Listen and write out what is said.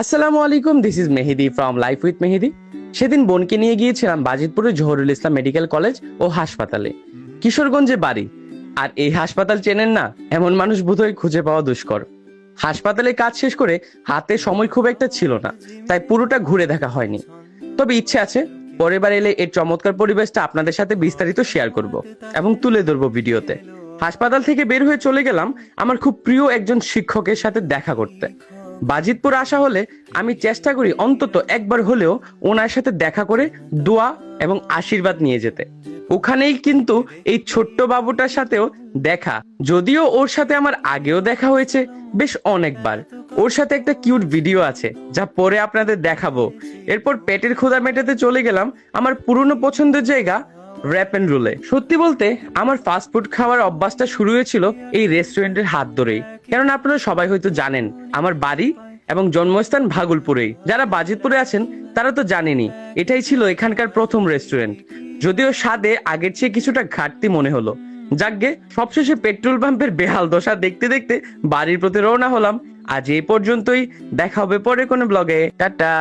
আসসালামু আলাইকুম, this is Mehedi from life with Mehedi. সেদিন বোনকে নিয়ে গিয়েছিলাম বাজিতপুরের জহুরুল ইসলাম মেডিকেল কলেজ ও হাসপাতালে। কিশোরগঞ্জে বাড়ি, আর এই হাসপাতাল চেনেন না এমন মানুষ বোধহয় খুঁজে পাওয়া দুষ্কর। হাসপাতালে কাজ শেষ করে হাতে সময় খুব একটা ছিল না, তাই পুরোটা ঘুরে দেখা হয়নি। তবে ইচ্ছে আছে পরের বার এলে এর চমৎকার পরিবেশটা আপনাদের সাথে বিস্তারিত শেয়ার করব এবং তুলে ধরবো ভিডিওতে। হাসপাতাল থেকে বের হয়ে চলে গেলাম আমার খুব প্রিয় একজন শিক্ষকের সাথে দেখা করতে। বাজিতপুর আসা হলে আমি চেষ্টা করি অন্তত একবার হলেও ওনার সাথে দেখা করে দোয়া এবং আশীর্বাদ নিয়ে যেতে। ওখানেই কিন্তু এই ছোট্ট বাবুটার সাথেও দেখা, যদিও ওর সাথে আমার আগেও দেখা হয়েছে বেশ অনেকবার। ওর সাথে একটা কিউট ভিডিও আছে যা পরে আপনাদের দেখাবো। এরপর পেটের ক্ষুধা মেটাতে চলে গেলাম আমার পুরনো পছন্দের জায়গা র্যাপ এন্ড রোলে। সত্যি বলতে আমার ফাস্ট ফুড খাওয়ার অভ্যাসটা শুরু হয়েছিল এই রেস্টুরেন্টের হাত ধরেই। কারণ আপনারা সবাই হয়তো জানেন আমার বাড়ি এবং জন্মস্থান ভাগলপুরেই। যারা বাজিতপুরে আছেন তারা তো জানেনই, এটাই ছিল এখানকার প্রথম রেস্টুরেন্ট। যদিও স্বাদে আগের চেয়ে কিছুটা ঘাটতি মনে হলো। যাকগে, সবশেষে পেট্রোল পাম্পের বেহাল দশা দেখতে দেখতে বাড়ির প্রতি রওনা হলাম। আজ এই পর্যন্তই, দেখা হবে পরে কোনো ব্লগে। টাটা।